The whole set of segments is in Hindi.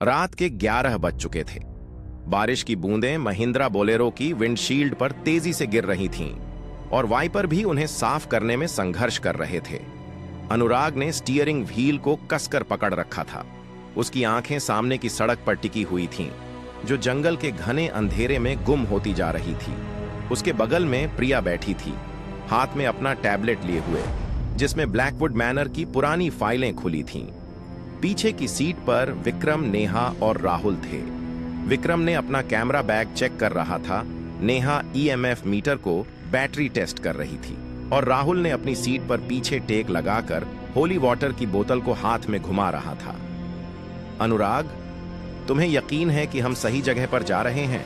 रात के 11 बज चुके थे। बारिश की बूंदें महिंद्रा बोलेरो की विंडशील्ड पर तेजी से गिर रही थीं और वाइपर भी उन्हें साफ करने में संघर्ष कर रहे थे। अनुराग ने स्टीयरिंग व्हील को कसकर पकड़ रखा था। उसकी आंखें सामने की सड़क पर टिकी हुई थीं, जो जंगल के घने अंधेरे में गुम होती जा रही थी। उसके बगल में प्रिया बैठी थी, हाथ में अपना टैबलेट लिए हुए, जिसमें ब्लैकवुड मैनर की पुरानी फाइलें खुली थीं। पीछे की सीट पर विक्रम, नेहा और राहुल थे। विक्रम ने अपना कैमरा बैग चेक कर रहा था, नेहा ईएमएफ मीटर को बैटरी टेस्ट कर रही थी और राहुल ने अपनी सीट पर पीछे टेक लगाकर होली वाटर की बोतल को हाथ में घुमा रहा था। अनुराग, तुम्हें यकीन है कि हम सही जगह पर जा रहे हैं?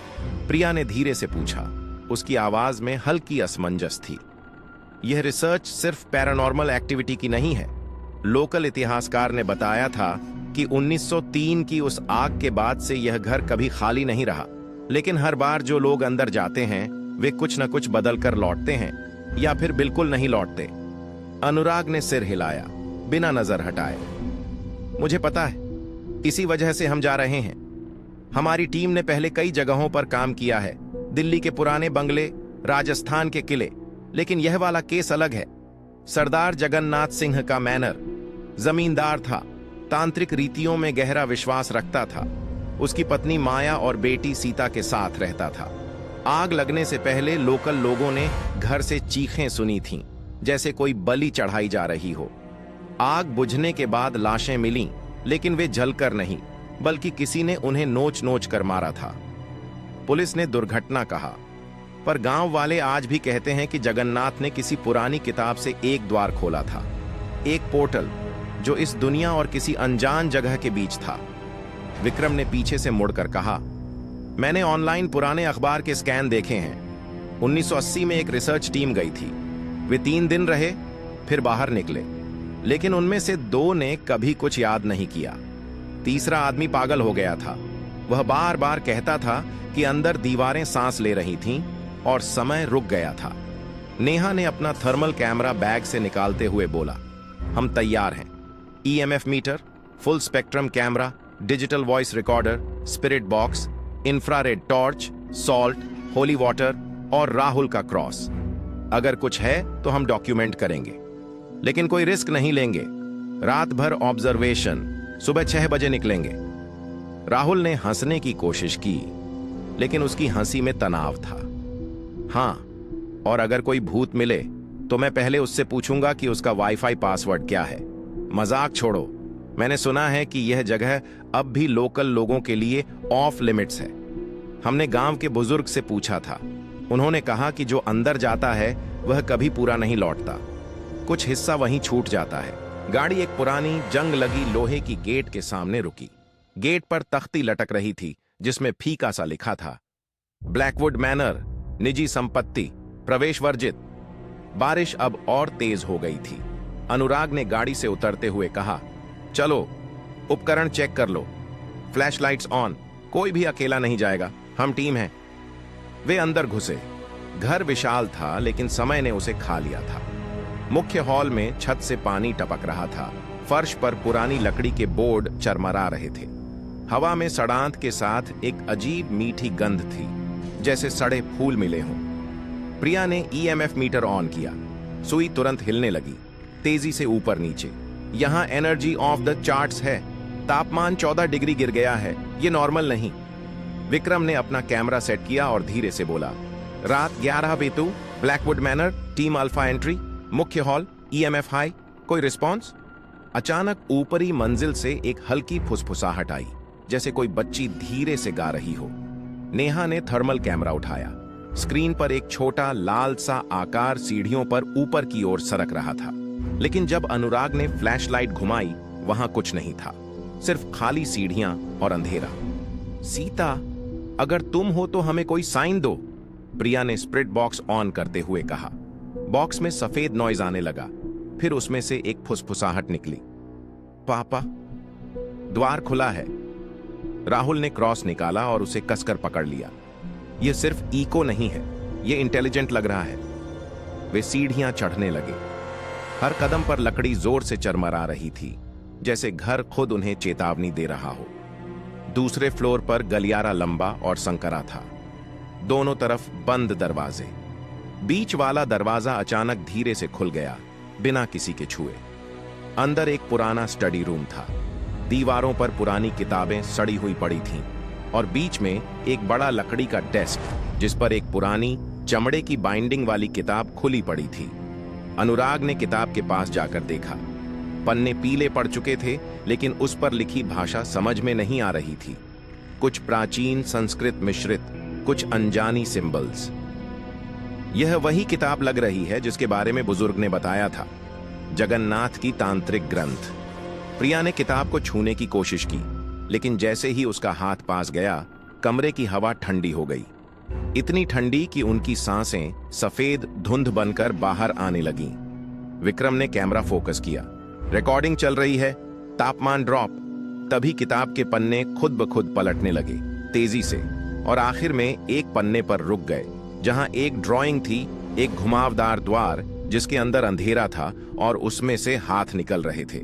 प्रिया ने धीरे से पूछा। उसकी आवाज में हल्की असमंजस थी। यह रिसर्च सिर्फ पैरानॉर्मल एक्टिविटी की नहीं है। लोकल इतिहासकार ने बताया था कि 1903 की उस आग के बाद से यह घर कभी खाली नहीं रहा, लेकिन हर बार जो लोग अंदर जाते हैं वे कुछ न कुछ बदल कर लौटते हैं या फिर बिल्कुल नहीं लौटते। अनुराग ने सिर हिलाया, बिना नजर हटाए। मुझे पता है, इसी वजह से हम जा रहे हैं। हमारी टीम ने पहले कई जगहों पर काम किया है, दिल्ली के पुराने बंगले, राजस्थान के किले, लेकिन यह वाला केस अलग है। सरदार जगन्नाथ सिंह का मैनर। जमींदार था, तांत्रिक रीतियों में गहरा विश्वास रखता था। उसकी पत्नी माया और बेटी सीता के साथ रहता था। आग लगने से पहले लोकल लोगों ने घर से चीखें सुनी थीं, जैसे कोई बलि चढ़ाई जा रही हो। आग बुझने के बाद लाशें मिलीं, लेकिन वे जलकर नहीं, बल्कि किसी ने उन्हें नोच नोच कर मारा था। पुलिस ने दुर्घटना कहा, पर गांव वाले आज भी कहते हैं कि जगन्नाथ ने किसी पुरानी किताब से एक द्वार खोला था, एक पोर्टल, जो इस दुनिया और किसी अनजान जगह के बीच था। विक्रम ने पीछे से मुड़कर कहा, मैंने ऑनलाइन पुराने अखबार के स्कैन देखे हैं। 1980 में एक रिसर्च टीम गई थी। वे 3 दिन रहे, फिर बाहर निकले, लेकिन उनमें से 2 ने कभी कुछ याद नहीं किया। तीसरा आदमी पागल हो गया था। वह बार बार कहता था कि अंदर दीवारें सांस ले रही थीं और समय रुक गया था। नेहा ने अपना थर्मल कैमरा बैग से निकालते हुए बोला, हम तैयार हैं। EMF meter, full spectrum camera, digital voice recorder, spirit box, infrared torch, salt, holy water और राहुल का क्रॉस। अगर कुछ है तो हम डॉक्यूमेंट करेंगे, लेकिन कोई रिस्क नहीं लेंगे। रात भर ऑब्जर्वेशन, सुबह 6 बजे निकलेंगे। राहुल ने हंसने की कोशिश की, लेकिन उसकी हंसी में तनाव था। हां, और अगर कोई भूत मिले तो मैं पहले उससे पूछूंगा कि उसका वाईफाई पासवर्ड क्या है। मजाक छोड़ो, मैंने सुना है कि यह जगह अब भी लोकल लोगों के लिए ऑफ लिमिट्स है। हमने गांव के बुजुर्ग से पूछा था, उन्होंने कहा कि जो अंदर जाता है वह कभी पूरा नहीं लौटता, कुछ हिस्सा वहीं छूट जाता है। गाड़ी एक पुरानी जंग लगी लोहे की गेट के सामने रुकी। गेट पर तख्ती लटक रही थी, जिसमें फीका सा लिखा था, ब्लैकवुड मैनर, निजी संपत्ति, प्रवेश वर्जित। बारिश अब और तेज हो गई थी। अनुराग ने गाड़ी से उतरते हुए कहा, चलो उपकरण चेक कर लो, फ्लैशलाइट्स ऑन, कोई भी अकेला नहीं जाएगा, हम टीम हैं। वे अंदर घुसे। घर विशाल था, लेकिन समय ने उसे खा लिया था। मुख्य हॉल में छत से पानी टपक रहा था। फर्श पर पुरानी लकड़ी के बोर्ड चरमरा रहे थे। हवा में सड़ांत के साथ एक अजीब मीठी गंध थी, जैसे सड़े फूल मिले हों। प्रिया ने ईएमएफ मीटर ऑन किया। सुई तुरंत हिलने लगी, तेजी से ऊपर नीचे। यहां एनर्जी ऑफ द चार्ट्स है। तापमान 14 डिग्री गिर गया है, ये नॉर्मल नहीं। विक्रम ने अपना कैमरा सेट किया और धीरे से बोला, रात 11 वेतु, Blackwood manor, team alpha entry, मुख्य हॉल, ईएमएफ हाई, कोई रिस्पॉन्स? अचानक ऊपरी मंजिल से एक हल्की फुसफुसाहट आई, जैसे कोई बच्ची धीरे से गा रही हो। नेहा ने थर्मल कैमरा उठाया। स्क्रीन पर एक छोटा लाल सा आकार सीढ़ियों पर ऊपर की ओर सरक रहा था, लेकिन जब अनुराग ने फ्लैशलाइट घुमाई, वहां कुछ नहीं था, सिर्फ खाली सीढ़ियां और अंधेरा। सीता, अगर तुम हो तो हमें कोई साइन दो, प्रिया ने स्पिरिट बॉक्स ऑन करते हुए कहा। बॉक्स में सफेद नॉइज आने लगा, फिर उसमें से एक फुसफुसाहट निकली, पापा। द्वार खुला है। राहुल ने क्रॉस निकाला और उसे कसकर पकड़ लिया। यह सिर्फ इको नहीं है, यह इंटेलिजेंट लग रहा है। वे सीढ़ियां चढ़ने लगे। हर कदम पर लकड़ी जोर से चरमरा रही थी, जैसे घर खुद उन्हें चेतावनी दे रहा हो। दूसरे फ्लोर पर गलियारा लंबा और संकरा था, दोनों तरफ बंद दरवाजे। बीच वाला दरवाजा अचानक धीरे से खुल गया, बिना किसी के छुए। अंदर एक पुराना स्टडी रूम था। दीवारों पर पुरानी किताबें सड़ी हुई पड़ी थीं और बीच में एक बड़ा लकड़ी का डेस्क जिस पर एक पुरानी चमड़े की बाइंडिंग वाली किताब खुली पड़ी थी। अनुराग ने किताब के पास जाकर देखा। पन्ने पीले पड़ चुके थे, लेकिन उस पर लिखी भाषा समझ में नहीं आ रही थी। कुछ प्राचीन संस्कृत मिश्रित, कुछ अनजानी सिंबल्स। यह वही किताब लग रही है जिसके बारे में बुजुर्ग ने बताया था, जगन्नाथ की तांत्रिक ग्रंथ। प्रिया ने किताब को छूने की कोशिश की, लेकिन जैसे ही उसका हाथ पास गया, कमरे की हवा ठंडी हो गई। इतनी ठंडी कि उनकी सांसें सफेद धुंध बनकर बाहर आने लगीं। विक्रम ने कैमरा फोकस किया। रिकॉर्डिंग चल रही है, तापमान ड्रॉप। तभी किताब के पन्ने खुद ब खुद पलटने लगे, तेजी से, और आखिर में एक पन्ने पर रुक गए, जहां एक ड्राइंग थी, एक घुमावदार द्वार जिसके अंदर अंधेरा था और उसमें से हाथ निकल रहे थे।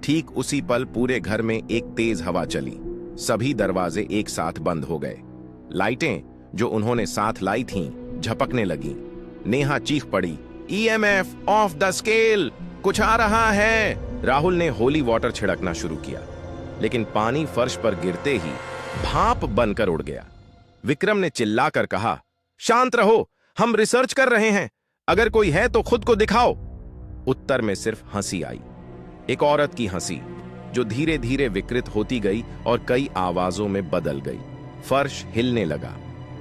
ठीक उसी पल पूरे घर में एक तेज हवा चली। सभी दरवाजे एक साथ बंद हो गए। लाइटें जो उन्होंने साथ लाई थीं, झपकने लगीं। नेहा चीख पड़ी, ईएमएफ ऑफ द स्केल, कुछ आ रहा है। राहुल ने होली वाटर छिड़कना शुरू किया, लेकिन पानी फर्श पर गिरते ही भाप बनकर उड़ गया। विक्रम ने चिल्लाकर कहा, शांत रहो, हम रिसर्च कर रहे हैं, अगर कोई है तो खुद को दिखाओ। उत्तर में सिर्फ हंसी आई, एक औरत की हंसी जो धीरे धीरे विकृत होती गई और कई आवाजों में बदल गई। फर्श हिलने लगा,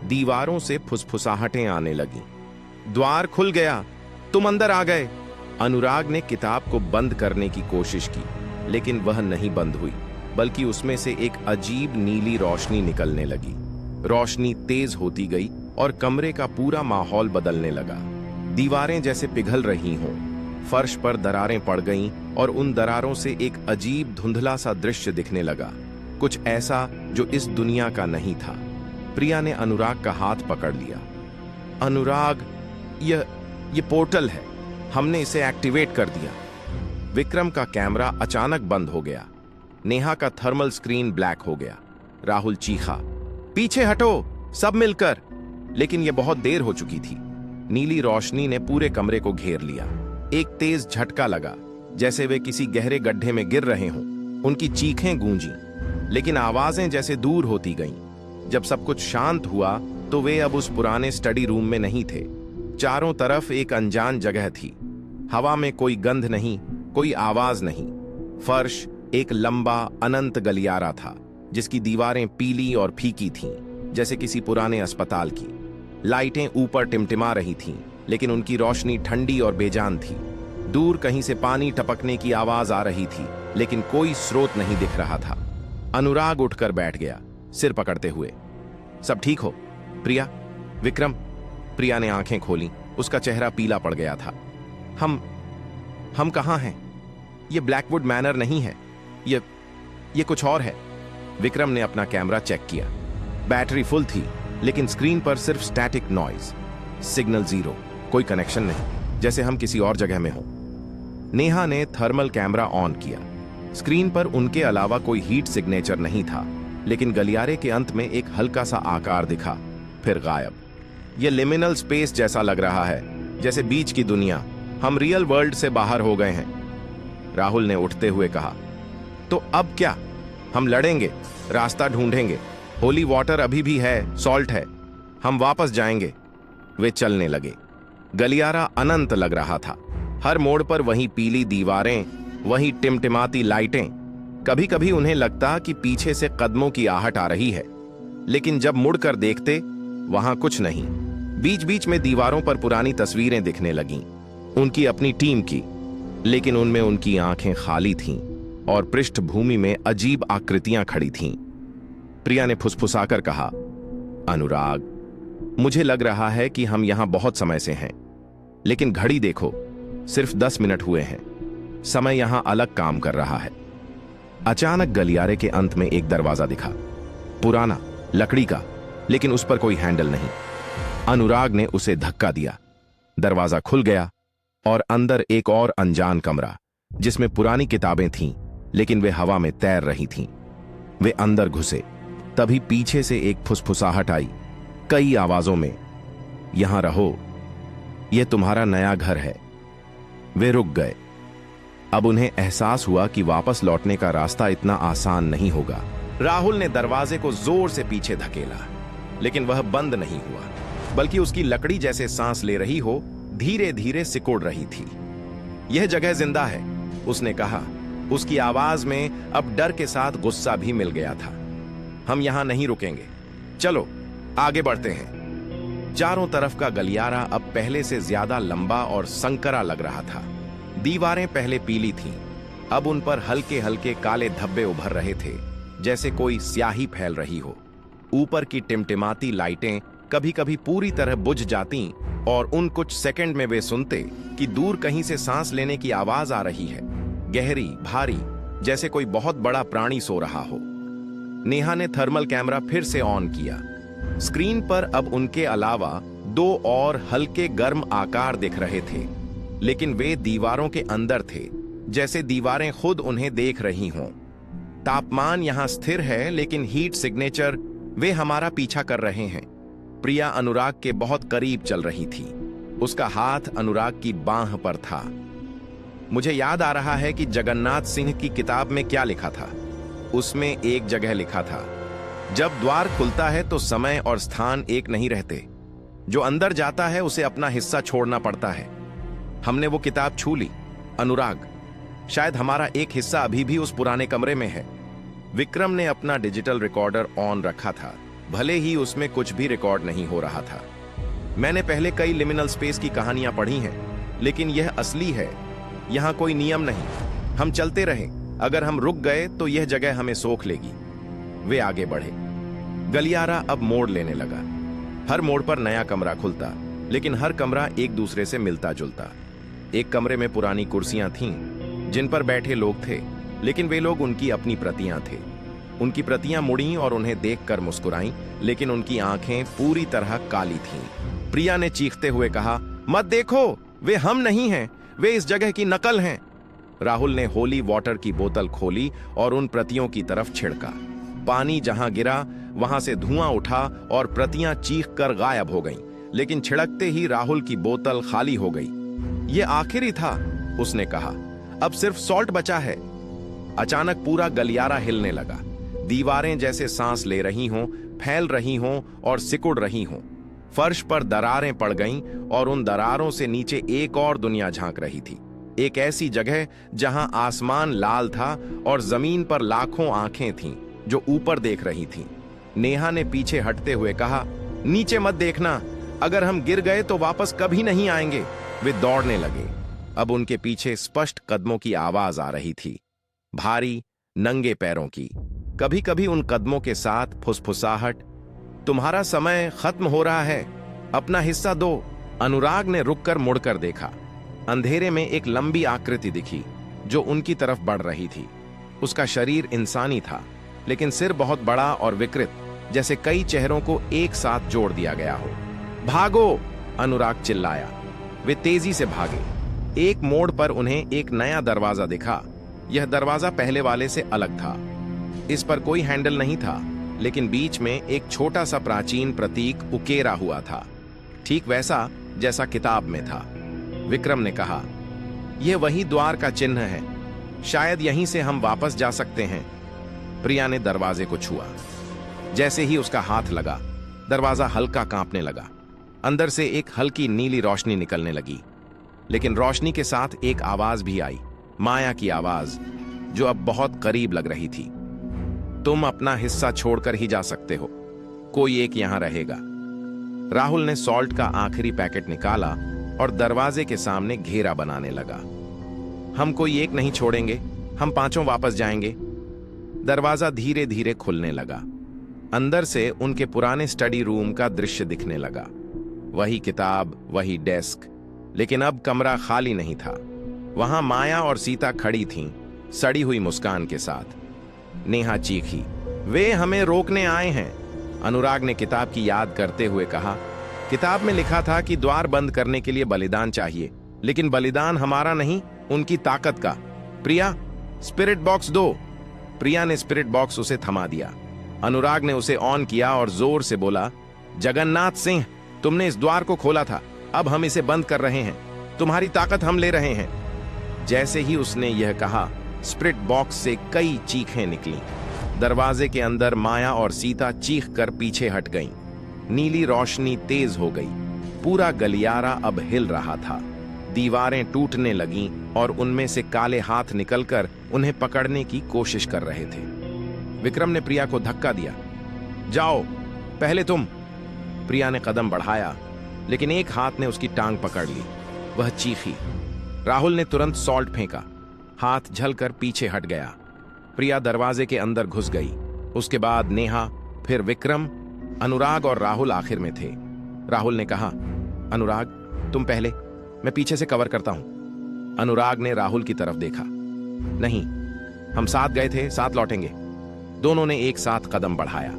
दीवारों से फुसफुसाहटें आने लगीं। द्वार खुल गया, तुम अंदर आ गए। अनुराग ने किताब को बंद करने की कोशिश की, लेकिन वह नहीं बंद हुई, बल्कि उसमें से एक अजीब नीली रोशनी निकलने लगी। रोशनी तेज होती गई और कमरे का पूरा माहौल बदलने लगा। दीवारें जैसे पिघल रही हों, फर्श पर दरारें पड़ गईं और उन दरारों से एक अजीब धुंधला सा दृश्य दिखने लगा, कुछ ऐसा जो इस दुनिया का नहीं था। प्रिया ने अनुराग का हाथ पकड़ लिया। अनुराग, ये पोर्टल है, हमने इसे एक्टिवेट कर दिया। विक्रम का कैमरा अचानक बंद हो गया। नेहा का थर्मल स्क्रीन ब्लैक हो गया। राहुल चीखा, पीछे हटो, सब मिलकर। लेकिन यह बहुत देर हो चुकी थी। नीली रोशनी ने पूरे कमरे को घेर लिया। एक तेज झटका लगा, जैसे वे किसी गहरे गड्ढे में गिर रहे हों। उनकी चीखें गूंजी, लेकिन आवाजें जैसे दूर होती गईं। जब सब कुछ शांत हुआ तो वे अब उस पुराने स्टडी रूम में नहीं थे। चारों तरफ एक अनजान जगह थी। हवा में कोई गंध नहीं, कोई आवाज नहीं। फर्श एक लंबा अनंत गलियारा था, जिसकी दीवारें पीली और फीकी थीं, जैसे किसी पुराने अस्पताल की। लाइटें ऊपर टिमटिमा रही थीं, लेकिन उनकी रोशनी ठंडी और बेजान थी। दूर कहीं से पानी टपकने की आवाज आ रही थी, लेकिन कोई स्रोत नहीं दिख रहा था। अनुराग उठकर बैठ गया, सिर पकड़ते हुए। सब ठीक हो प्रिया? विक्रम? प्रिया ने आंखें खोली, उसका चेहरा पीला पड़ गया था। हम कहां हैं? यह ब्लैकवुड मैनर नहीं है, ये कुछ और है। विक्रम ने अपना कैमरा चेक किया। बैटरी फुल थी, लेकिन स्क्रीन पर सिर्फ स्टैटिक नॉइज, सिग्नल जीरो, कोई कनेक्शन नहीं, जैसे हम किसी और जगह में हो। नेहा ने थर्मल कैमरा ऑन किया। स्क्रीन पर उनके अलावा कोई हीट सिग्नेचर नहीं था, लेकिन गलियारे के अंत में एक हल्का सा आकार दिखा, फिर गायब। यह लिमिनल स्पेस जैसा लग रहा है, जैसे बीच की दुनिया। हम रियल वर्ल्ड से बाहर हो गए हैं। राहुल ने उठते हुए कहा, तो अब क्या? हम लड़ेंगे, रास्ता ढूंढेंगे। होली वाटर अभी भी है, सॉल्ट है, हम वापस जाएंगे। वे चलने लगे। गलियारा अनंत लग रहा था। हर मोड़ पर वही पीली दीवारें, वही टिमटिमाती लाइटें। कभी कभी उन्हें लगता कि पीछे से कदमों की आहट आ रही है, लेकिन जब मुड़कर देखते, वहां कुछ नहीं। बीच बीच में दीवारों पर पुरानी तस्वीरें दिखने लगीं, उनकी अपनी टीम की, लेकिन उनमें उनकी आंखें खाली थीं और पृष्ठभूमि में अजीब आकृतियां खड़ी थीं। प्रिया ने फुसफुसाकर कहा, अनुराग, मुझे लग रहा है कि हम यहां बहुत समय से हैं, लेकिन घड़ी देखो, सिर्फ 10 मिनट हुए हैं। समय यहां अलग काम कर रहा है। अचानक गलियारे के अंत में एक दरवाजा दिखा, पुराना, लकड़ी का, लेकिन उस पर कोई हैंडल नहीं। अनुराग ने उसे धक्का दिया। दरवाजा खुल गया और अंदर एक और अनजान कमरा, जिसमें पुरानी किताबें थीं, लेकिन वे हवा में तैर रही थीं। वे अंदर घुसे। तभी पीछे से एक फुसफुसाहट आई, कई आवाजों में, यहां रहो, यह तुम्हारा नया घर है। वे रुक गए। अब उन्हें एहसास हुआ कि वापस लौटने का रास्ता इतना आसान नहीं होगा। राहुल ने दरवाजे को जोर से पीछे धकेला, लेकिन वह बंद नहीं हुआ, बल्कि उसकी लकड़ी जैसे सांस ले रही हो, धीरे धीरे सिकुड़ रही थी। यह जगह जिंदा है, उसने कहा। उसकी आवाज में अब डर के साथ गुस्सा भी मिल गया था। हम यहां नहीं रुकेंगे, चलो आगे बढ़ते हैं। चारों तरफ का गलियारा अब पहले से ज्यादा लंबा और संकरा लग रहा था। दीवारें पहले पीली थीं, अब उन पर हल्के हल्के काले धब्बे उभर रहे थे, जैसे कोई स्याही फैल रही हो। ऊपर की टिमटिमाती लाइटें कभी कभी पूरी तरह बुझ जाती और उन कुछ सेकंड में वे सुनते कि दूर कहीं से सांस लेने की आवाज आ रही है, गहरी, भारी, जैसे कोई बहुत बड़ा प्राणी सो रहा हो। नेहा ने थर्मल कैमरा फिर से ऑन किया। स्क्रीन पर अब उनके अलावा दो और हल्के गर्म आकार दिख रहे थे, लेकिन वे दीवारों के अंदर थे, जैसे दीवारें खुद उन्हें देख रही हों। तापमान यहां स्थिर है, लेकिन हीट सिग्नेचर वे हमारा पीछा कर रहे हैं। प्रिया अनुराग के बहुत करीब चल रही थी। उसका हाथ अनुराग की बांह पर था। मुझे याद आ रहा है कि जगन्नाथ सिंह की किताब में क्या लिखा था। उसमें एक जगह लिखा था, जब द्वार खुलता है तो समय और स्थान एक नहीं रहते। जो अंदर जाता है उसे अपना हिस्सा छोड़ना पड़ता है। हमने वो किताब छू ली। अनुराग, शायद हमारा एक हिस्सा अभी भी उस पुराने कमरे में है। विक्रम ने अपना डिजिटल रिकॉर्डर ऑन रखा था, भले ही उसमें कुछ भी रिकॉर्ड नहीं हो रहा था। मैंने पहले कई लिमिनल स्पेस की कहानियां पढ़ी हैं, लेकिन यह असली है। यहां कोई नियम नहीं। हम चलते रहें, अगर हम रुक गए तो यह जगह हमें सोख लेगी। वे आगे बढ़े। गलियारा अब मोड़ लेने लगा। हर मोड़ पर नया कमरा खुलता, लेकिन हर कमरा एक दूसरे से मिलता जुलता। एक कमरे में पुरानी कुर्सियां थीं, जिन पर बैठे लोग थे, लेकिन वे लोग उनकी अपनी प्रतियां थे। उनकी प्रतियां मुड़ीं और उन्हें देखकर मुस्कुराईं, लेकिन उनकी आंखें पूरी तरह काली थीं। प्रिया ने चीखते हुए कहा, मत देखो, वे हम नहीं हैं, वे इस जगह की नकल हैं। राहुल ने होली वाटर की बोतल खोली और उन प्रतियों की तरफ छिड़का। पानी जहां गिरा वहां से धुआं उठा और प्रतियां चीखकर गायब हो गईं, लेकिन छिड़कते ही राहुल की बोतल खाली हो गई। यह आखिरी था, उसने कहा, अब सिर्फ सॉल्ट बचा है। अचानक पूरा गलियारा हिलने लगा। दीवारें जैसे सांस ले रही हों, फैल रही हों और सिकुड़ रही हों। फर्श पर दरारें पड़ गईं और उन दरारों से नीचे एक और दुनिया झांक रही थी। एक ऐसी जगह जहां आसमान लाल था और जमीन पर लाखों आंखें थीं जो ऊपर देख रही थीं। नेहा ने पीछे हटते हुए कहा, नीचे मत देखना, अगर हम गिर गए तो वापस कभी नहीं आएंगे। वे दौड़ने लगे। अब उनके पीछे स्पष्ट कदमों की आवाज आ रही थी, भारी, नंगे पैरों की। कभी कभी उन कदमों के साथ फुसफुसाहट, तुम्हारा समय खत्म हो रहा है, अपना हिस्सा दो। अनुराग ने रुककर मुड़कर देखा। अंधेरे में एक लंबी आकृति दिखी जो उनकी तरफ बढ़ रही थी। उसका शरीर इंसानी था, लेकिन सिर बहुत बड़ा और विकृत, जैसे कई चेहरों को एक साथ जोड़ दिया गया हो। भागो! अनुराग चिल्लाया। वे तेजी से भागे। एक मोड़ पर उन्हें एक नया दरवाजा दिखा। यह दरवाजा पहले वाले से अलग था। इस पर कोई हैंडल नहीं था, लेकिन बीच में एक छोटा सा प्राचीन प्रतीक उकेरा हुआ था, ठीक वैसा जैसा किताब में था। विक्रम ने कहा, यह वही द्वार का चिन्ह है, शायद यहीं से हम वापस जा सकते हैं। प्रिया ने दरवाजे को छुआ। जैसे ही उसका हाथ लगा, दरवाजा हल्का कांपने लगा। अंदर से एक हल्की नीली रोशनी निकलने लगी, लेकिन रोशनी के साथ एक आवाज भी आई, माया की आवाज, जो अब बहुत करीब लग रही थी। तुम अपना हिस्सा छोड़कर ही जा सकते हो, कोई एक यहां रहेगा। राहुल ने सॉल्ट का आखिरी पैकेट निकाला और दरवाजे के सामने घेरा बनाने लगा। हम कोई एक नहीं छोड़ेंगे, हम पांचों वापस जाएंगे। दरवाजा धीरे धीरे खुलने लगा। अंदर से उनके पुराने स्टडी रूम का दृश्य दिखने लगा। वही किताब, वही डेस्क, लेकिन अब कमरा खाली नहीं था। वहां माया और सीता खड़ी थीं, सड़ी हुई मुस्कान के साथ। नेहा चीखी, वे हमें रोकने आए हैं। अनुराग ने किताब की याद करते हुए कहा, किताब में लिखा था कि द्वार बंद करने के लिए बलिदान चाहिए, लेकिन बलिदान हमारा नहीं, उनकी ताकत का। प्रिया, स्पिरिट बॉक्स दो। प्रिया ने स्पिरिट बॉक्स उसे थमा दिया। अनुराग ने उसे ऑन किया और जोर से बोला, जगन्नाथ सिंह, तुमने इस द्वार को खोला था, अब हम इसे बंद कर रहे हैं। तुम्हारी ताकत हम ले रहे हैं। जैसे ही उसने यह कहा, स्प्रिट बॉक्स से कई चीखें निकली। दरवाजे के अंदर माया और सीता चीख कर पीछे हट गईं। नीली रोशनी तेज हो गई। पूरा गलियारा अब हिल रहा था। दीवारें टूटने लगीं और उनमें से काले हाथ निकलकर उन्हें पकड़ने की कोशिश कर रहे थे। विक्रम ने प्रिया को धक्का दिया। जाओ, पहले तुम। प्रिया ने कदम बढ़ाया, लेकिन एक हाथ ने उसकी टांग पकड़ ली। वह चीखी। राहुल ने तुरंत सॉल्ट फेंका। हाथ झलकर पीछे हट गया। प्रिया दरवाजे के अंदर घुस गई। उसके बाद नेहा, फिर विक्रम, अनुराग और राहुल आखिर में थे। राहुल ने कहा, अनुराग तुम पहले, मैं पीछे से कवर करता हूं। अनुराग ने राहुल की तरफ देखा। नहीं, हम साथ गए थे, साथ लौटेंगे। दोनों ने एक साथ कदम बढ़ाया।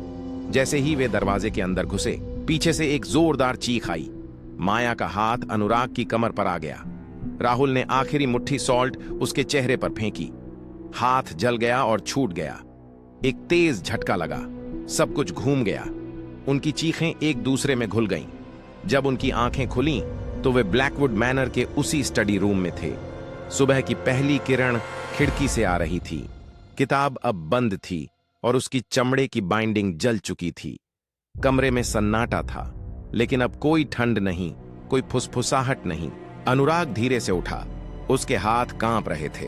जैसे ही वे दरवाजे के अंदर घुसे, पीछे से एक जोरदार चीख आई। माया का हाथ अनुराग की कमर पर आ गया। राहुल ने आखिरी मुट्ठी सॉल्ट उसके चेहरे पर फेंकी। हाथ जल गया और छूट गया। एक तेज झटका लगा। सब कुछ घूम गया। उनकी चीखें एक दूसरे में घुल गईं। जब उनकी आंखें खुलीं तो वे ब्लैकवुड मैनर के उसी स्टडी रूम में थे। सुबह की पहली किरण खिड़की से आ रही थी। किताब अब बंद थी और उसकी चमड़े की बाइंडिंग जल चुकी थी। कमरे में सन्नाटा था, लेकिन अब कोई ठंड नहीं, कोई फुसफुसाहट नहीं। अनुराग धीरे से उठा। उसके हाथ कांप रहे थे।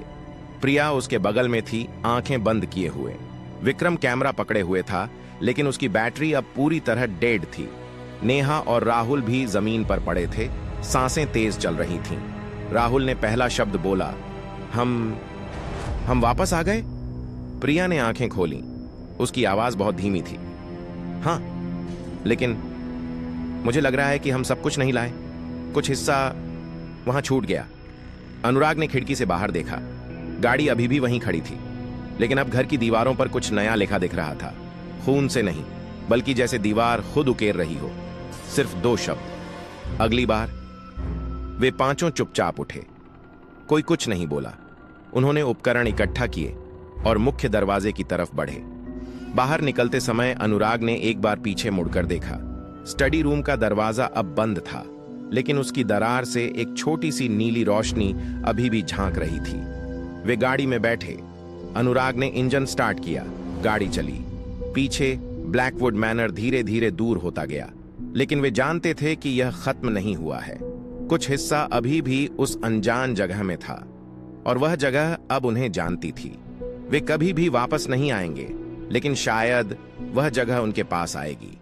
प्रिया उसके बगल में थी, आंखें बंद किए हुए। विक्रम कैमरा पकड़े हुए था, लेकिन उसकी बैटरी अब पूरी तरह डेड थी। नेहा और राहुल भी जमीन पर पड़े थे, सांसें तेज चल रही थीं। राहुल ने पहला शब्द बोला, हम वापस आ गए? प्रिया ने आंखें खोलीं। उसकी आवाज बहुत धीमी थी। हाँ, लेकिन मुझे लग रहा है कि हम सब कुछ नहीं लाए। कुछ हिस्सा वहां छूट गया। अनुराग ने खिड़की से बाहर देखा। गाड़ी अभी भी वहीं खड़ी थी, लेकिन अब घर की दीवारों पर कुछ नया लिखा दिख रहा था। खून से नहीं, बल्कि जैसे दीवार खुद उकेर रही हो। सिर्फ 2 शब्द, अगली बार। वे पांचों चुपचाप उठे। कोई कुछ नहीं बोला। उन्होंने उपकरण इकट्ठा किए और मुख्य दरवाजे की तरफ बढ़े। बाहर निकलते समय अनुराग ने एक बार पीछे मुड़कर देखा। स्टडी रूम का दरवाजा अब बंद था, लेकिन उसकी दरार से एक छोटी सी नीली रोशनी अभी भी झांक रही थी। वे गाड़ी में बैठे। अनुराग ने इंजन स्टार्ट किया। गाड़ी चली। पीछे ब्लैकवुड मैनर धीरे धीरे दूर होता गया, लेकिन वे जानते थे कि यह खत्म नहीं हुआ है। कुछ हिस्सा अभी भी उस अनजान जगह में था, और वह जगह अब उन्हें जानती थी। वे कभी भी वापस नहीं आएंगे, लेकिन शायद वह जगह उनके पास आएगी।